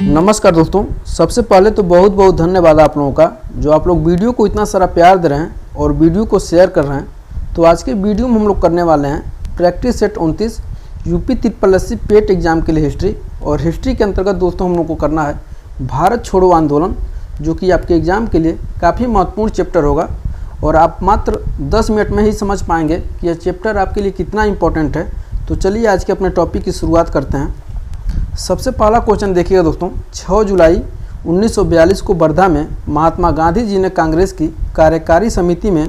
नमस्कार दोस्तों, सबसे पहले तो बहुत बहुत धन्यवाद आप लोगों का जो आप लोग वीडियो को इतना सारा प्यार दे रहे हैं और वीडियो को शेयर कर रहे हैं। तो आज के वीडियो में हम लोग करने वाले हैं प्रैक्टिस सेट 29 यूपी SSC पेट एग्जाम के लिए हिस्ट्री। और हिस्ट्री के अंतर्गत दोस्तों हम लोग को करना है भारत छोड़ो आंदोलन, जो कि आपके एग्ज़ाम के लिए काफ़ी महत्वपूर्ण चैप्टर होगा और आप मात्र 10 मिनट में ही समझ पाएंगे कि यह चैप्टर आपके लिए कितना इम्पोर्टेंट है। तो चलिए आज के अपने टॉपिक की शुरुआत करते हैं। सबसे पहला क्वेश्चन देखिएगा दोस्तों, 6 जुलाई 1942 को वर्धा में महात्मा गांधी जी ने कांग्रेस की कार्यकारी समिति में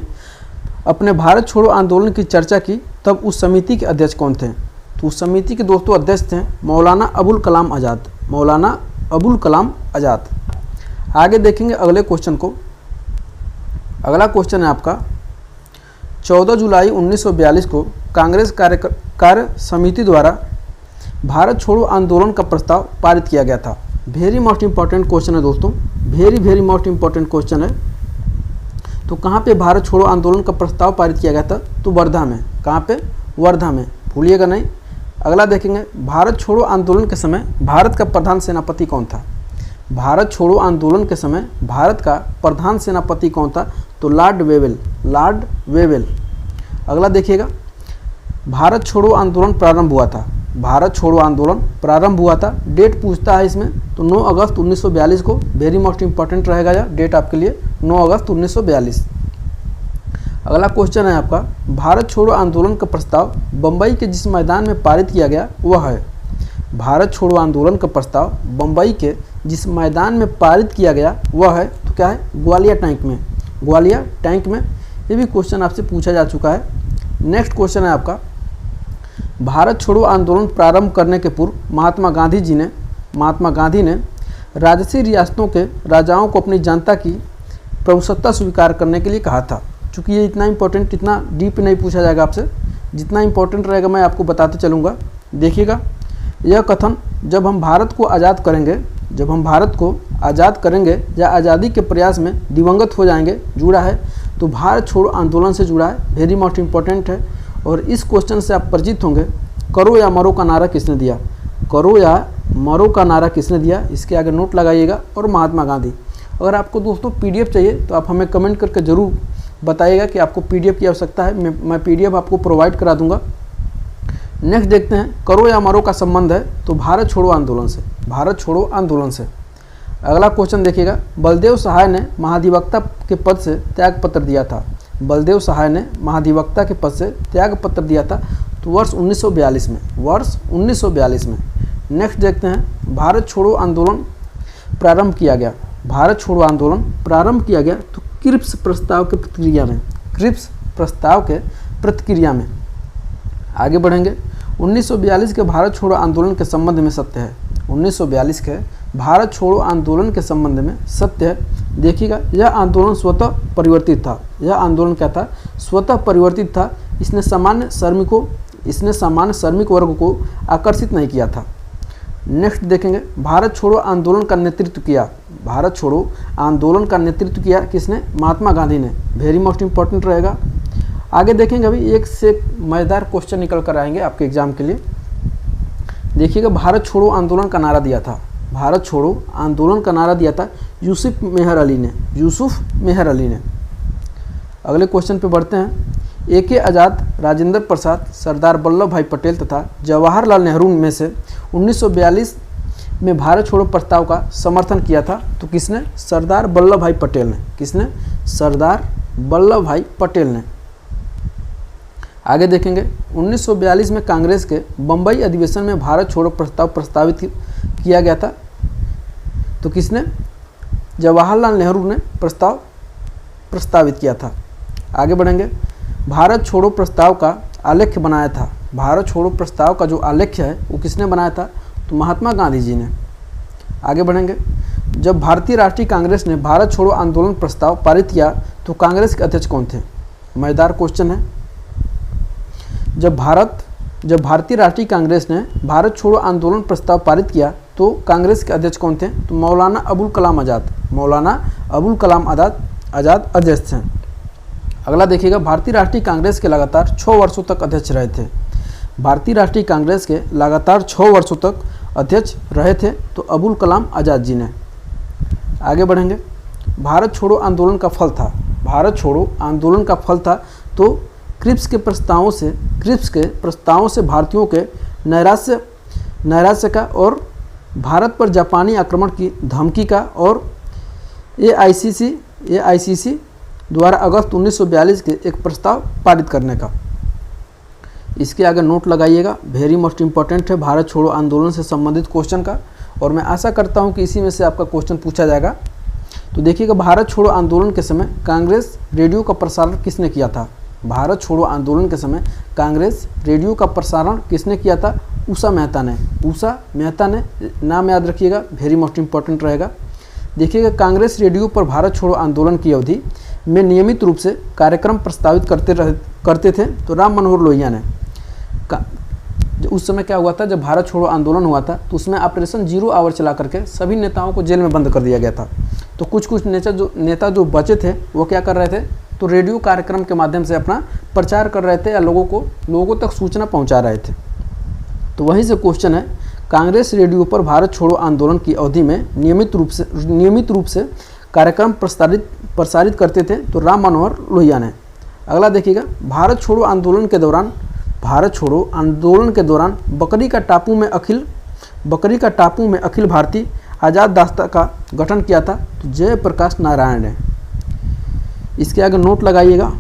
अपने भारत छोड़ो आंदोलन की चर्चा की, तब उस समिति के अध्यक्ष कौन थे? तो उस समिति के दोस्तों अध्यक्ष थे मौलाना अबुल कलाम आज़ाद। मौलाना अबुल कलाम आज़ाद। आगे देखेंगे अगले क्वेश्चन को। अगला क्वेश्चन है आपका, 14 जुलाई 1942 को कांग्रेस कार्य समिति द्वारा भारत छोड़ो आंदोलन का प्रस्ताव पारित किया गया था। वेरी मोस्ट इंपॉर्टेंट क्वेश्चन है दोस्तों, वेरी मोस्ट इंपॉर्टेंट क्वेश्चन है। तो कहाँ पे भारत छोड़ो आंदोलन का प्रस्ताव पारित किया गया था? तो वर्धा में। कहाँ पे? वर्धा में, भूलिएगा नहीं। अगला देखेंगे, भारत छोड़ो आंदोलन के समय भारत का प्रधान सेनापति कौन था? भारत छोड़ो आंदोलन के समय भारत का प्रधान सेनापति कौन था? तो लॉर्ड वेवेल। Lord Wavell. अगला देखिएगा, भारत छोड़ो आंदोलन प्रारंभ हुआ था। भारत छोड़ो आंदोलन प्रारंभ हुआ था। डेट पूछता है इसमें, तो 9 अगस्त 1942 को। वेरी मोस्ट इंपॉर्टेंट रहेगा यह डेट आपके लिए, 9 अगस्त 1942। अगला क्वेश्चन है आपका, भारत छोड़ो आंदोलन का प्रस्ताव बम्बई के जिस मैदान में पारित किया गया वह है? भारत छोड़ो आंदोलन का प्रस्ताव बम्बई के जिस मैदान में पारित किया गया वह है, तो क्या है? ग्वालियर टैंक में। ग्वालियर टैंक में। ये भी क्वेश्चन आपसे पूछा जा चुका है। नेक्स्ट क्वेश्चन है आपका, भारत छोड़ो आंदोलन प्रारंभ करने के पूर्व महात्मा गांधी ने राजसी रियासतों के राजाओं को अपनी जनता की प्रभुसत्ता स्वीकार करने के लिए कहा था। चूँकि ये इतना इंपॉर्टेंट, इतना डीप नहीं पूछा जाएगा आपसे, जितना इंपॉर्टेंट रहेगा मैं आपको बताते चलूँगा। देखिएगा, यह कथन जब हम भारत को आज़ाद करेंगे या आज़ादी के प्रयास में दिवंगत हो जाएंगे जुड़ा है, तो भारत छोड़ो आंदोलन से जुड़ा है। वेरी मोस्ट इंपॉर्टेंट है। और इस क्वेश्चन से आप परिचित होंगे। करो या मरो का नारा किसने दिया? करो या मरो का नारा किसने दिया? इसके आगे नोट लगाइएगा। और महात्मा गांधी। अगर आपको दोस्तों पीडीएफ चाहिए तो आप हमें कमेंट करके ज़रूर बताइएगा कि आपको पीडीएफ की आवश्यकता है। मैं पीडीएफ आपको प्रोवाइड करा दूंगा। नेक्स्ट देखते हैं, करो या मरो का संबंध है तो भारत छोड़ो आंदोलन से। भारत छोड़ो आंदोलन से। अगला क्वेश्चन देखिएगा, बलदेव सहाय ने महाधिवक्ता के पद से त्यागपत्र दिया था। बलदेव सहाय ने महाधिवक्ता के पद से त्यागपत्र दिया था, तो वर्ष 1942 में। वर्ष 1942 में। नेक्स्ट देखते हैं, भारत छोड़ो आंदोलन प्रारंभ किया गया। भारत छोड़ो आंदोलन प्रारंभ किया गया तो क्रिप्स प्रस्ताव के प्रतिक्रिया में। क्रिप्स प्रस्ताव के प्रतिक्रिया में। आगे बढ़ेंगे, 1942 के भारत छोड़ो आंदोलन के संबंध में सत्य है। 1942 के भारत छोड़ो आंदोलन के संबंध में सत्य है। देखिएगा, यह आंदोलन स्वतः परिवर्तित था। यह आंदोलन क्या था? स्वतः परिवर्तित था। इसने सामान्य श्रमिक वर्ग को आकर्षित नहीं किया था। नेक्स्ट देखेंगे, भारत छोड़ो आंदोलन का नेतृत्व किया। भारत छोड़ो आंदोलन का नेतृत्व किया किसने? महात्मा गांधी ने। वेरी मोस्ट इंपॉर्टेंट रहेगा। आगे देखेंगे, अभी एक से मज़ेदार क्वेश्चन निकल कर आएंगे आपके एग्जाम के लिए। देखिएगा, भारत छोड़ो आंदोलन का नारा दिया था। भारत छोड़ो आंदोलन का नारा दिया था यूसुफ मेहर अली ने। यूसुफ मेहर अली ने। अगले क्वेश्चन पे बढ़ते हैं, AK आज़ाद, राजेंद्र प्रसाद, सरदार वल्लभ भाई पटेल तथा जवाहरलाल नेहरू में से 1942 में भारत छोड़ो प्रस्ताव का समर्थन किया था, तो किसने? सरदार वल्लभ भाई पटेल ने। किसने? सरदार वल्लभ भाई पटेल ने। आगे देखेंगे, 1942 में कांग्रेस के बम्बई अधिवेशन में भारत छोड़ो प्रस्ताव प्रस्तावित किया गया था, तो किसने? जवाहरलाल नेहरू ने प्रस्तावित किया था। आगे बढ़ेंगे, भारत छोड़ो प्रस्ताव का आलेख्य बनाया था। भारत छोड़ो प्रस्ताव का जो आलेख्य है वो किसने बनाया था? तो महात्मा गांधी जी ने। आगे बढ़ेंगे, जब भारतीय राष्ट्रीय कांग्रेस ने भारत छोड़ो आंदोलन प्रस्ताव पारित किया तो कांग्रेस के अध्यक्ष कौन थे? मज़ेदार क्वेश्चन है। जब भारतीय राष्ट्रीय कांग्रेस ने भारत छोड़ो आंदोलन प्रस्ताव पारित किया तो कांग्रेस के अध्यक्ष कौन थे? तो मौलाना अबुल कलाम आज़ाद। मौलाना अबुल कलाम आज़ाद अध्यक्ष हैं। अगला देखिएगा, भारतीय राष्ट्रीय कांग्रेस के लगातार 6 वर्षों तक अध्यक्ष रहे थे। भारतीय राष्ट्रीय कांग्रेस के लगातार 6 वर्षों तक अध्यक्ष रहे थे? तो अबुल कलाम आज़ाद जी ने। आगे बढ़ेंगे। भारत छोड़ो आंदोलन का फल था, भारत छोड़ो आंदोलन का फल था तो क्रिप्स के प्रस्तावों से भारतीयों के नैराश्य का और भारत पर जापानी आक्रमण की धमकी का और AICC द्वारा अगस्त 1942 के एक प्रस्ताव पारित करने का। इसके आगे नोट लगाइएगा, वेरी मोस्ट इम्पॉर्टेंट है भारत छोड़ो आंदोलन से संबंधित क्वेश्चन का, और मैं आशा करता हूं कि इसी में से आपका क्वेश्चन पूछा जाएगा। तो देखिएगा, भारत छोड़ो आंदोलन के समय कांग्रेस रेडियो का प्रसारण किसने किया था? भारत छोड़ो आंदोलन के समय कांग्रेस रेडियो का प्रसारण किसने किया था? उषा मेहता ने। उषा मेहता ने, नाम याद रखिएगा, वेरी मोस्ट इम्पॉर्टेंट रहेगा। देखिएगा, कांग्रेस रेडियो पर भारत छोड़ो आंदोलन की अवधि में नियमित रूप से कार्यक्रम प्रस्तावित करते थे तो राम मनोहर लोहिया ने। उस समय क्या हुआ था, जब भारत छोड़ो आंदोलन हुआ था तो उसमें ऑपरेशन 0 आवर चला करके सभी नेताओं को जेल में बंद कर दिया गया था। तो कुछ नेता जो बचे थे वो क्या कर रहे थे, तो रेडियो कार्यक्रम के माध्यम से अपना प्रचार कर रहे थे या लोगों तक सूचना पहुंचा रहे थे। तो वहीं से क्वेश्चन है, कांग्रेस रेडियो पर भारत छोड़ो आंदोलन की अवधि में नियमित रूप से कार्यक्रम प्रसारित करते थे तो राम मनोहर लोहिया ने। अगला देखिएगा, भारत छोड़ो आंदोलन के दौरान बकरी का टापू में अखिल भारतीय आज़ाद दास्ता का गठन किया था तो जयप्रकाश नारायण ने। इसके आगे नोट लगाइएगा,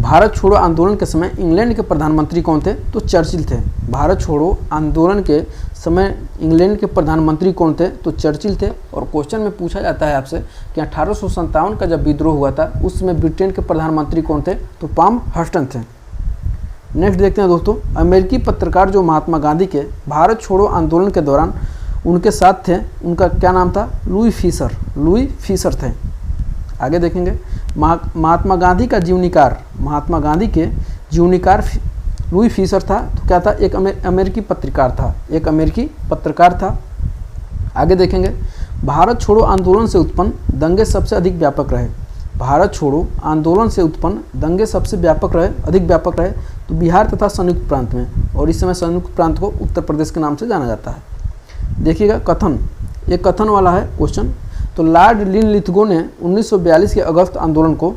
भारत छोड़ो आंदोलन के समय इंग्लैंड के प्रधानमंत्री कौन थे? तो चर्चिल थे। भारत छोड़ो आंदोलन के समय इंग्लैंड के प्रधानमंत्री कौन थे? तो चर्चिल थे। और क्वेश्चन में पूछा जाता है आपसे कि 1857 का जब विद्रोह हुआ था उस समय ब्रिटेन के प्रधानमंत्री कौन थे? तो पाम हस्टन थे। नेक्स्ट देखते हैं दोस्तों, अमेरिकी पत्रकार जो महात्मा गांधी के भारत छोड़ो आंदोलन के दौरान उनके साथ थे, उनका क्या नाम था? लुई फीसर थे। आगे देखेंगे, महात्मा गांधी के जीवनीकार लुई फीसर था। तो क्या था? एक अमेरिकी पत्रकार था। आगे देखेंगे, भारत छोड़ो आंदोलन से उत्पन्न दंगे सबसे अधिक व्यापक रहे। भारत छोड़ो आंदोलन से उत्पन्न दंगे सबसे अधिक व्यापक रहे तो बिहार तथा संयुक्त प्रांत में, और इस समय संयुक्त प्रांत को उत्तर प्रदेश के नाम से जाना जाता है। देखिएगा, एक कथन वाला है क्वेश्चन। तो लॉर्ड लिनलिथगो ने 1942 के अगस्त आंदोलन को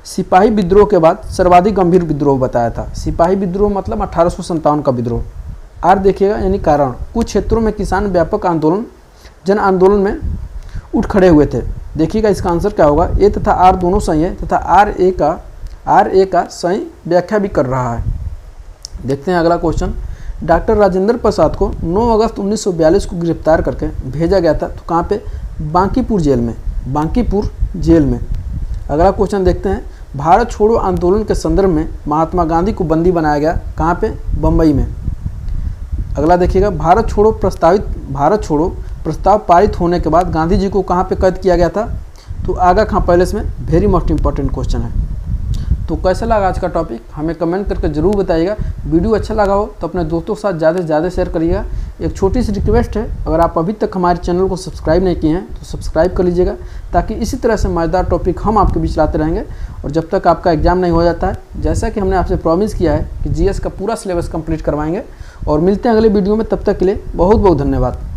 सिपाही विद्रोह के बाद सर्वाधिक गंभीर विद्रोह बताया था। सिपाही विद्रोह मतलब 1857 का विद्रोह। आर देखिएगा, यानी कारण, कुछ क्षेत्रों में किसान व्यापक जन आंदोलन में उठ खड़े हुए थे। देखिएगा इसका आंसर क्या होगा, ए तथा आर दोनों सही है तथा आर ए का सही व्याख्या भी कर रहा है। देखते हैं अगला क्वेश्चन। डॉक्टर राजेंद्र प्रसाद को 9 अगस्त 1942 को गिरफ्तार करके भेजा गया था तो कहाँ पे? बांकीपुर जेल में। अगला क्वेश्चन देखते हैं, भारत छोड़ो आंदोलन के संदर्भ में महात्मा गांधी को बंदी बनाया गया, कहाँ पे? बम्बई में। अगला देखिएगा, भारत छोड़ो प्रस्ताव पारित होने के बाद गांधी जी को कहाँ पे कैद किया गया था? तो आगा खां पैलेस में। वेरी मोस्ट इंपॉर्टेंट क्वेश्चन है। तो कैसा लगा आज का टॉपिक हमें कमेंट करके ज़रूर बताइएगा। वीडियो अच्छा लगा हो तो अपने दोस्तों के साथ ज़्यादा से ज़्यादा शेयर करिएगा। एक छोटी सी रिक्वेस्ट है, अगर आप अभी तक हमारे चैनल को सब्सक्राइब नहीं किए हैं तो सब्सक्राइब कर लीजिएगा, ताकि इसी तरह से मज़ेदार टॉपिक हम आपके बीच लाते रहेंगे। और जब तक आपका एग्जाम नहीं हो जाता है, जैसा कि हमने आपसे प्रॉमिस किया है कि GS का पूरा सिलेबस कंप्लीट करवाएंगे। और मिलते हैं अगले वीडियो में, तब तक के लिए बहुत बहुत धन्यवाद।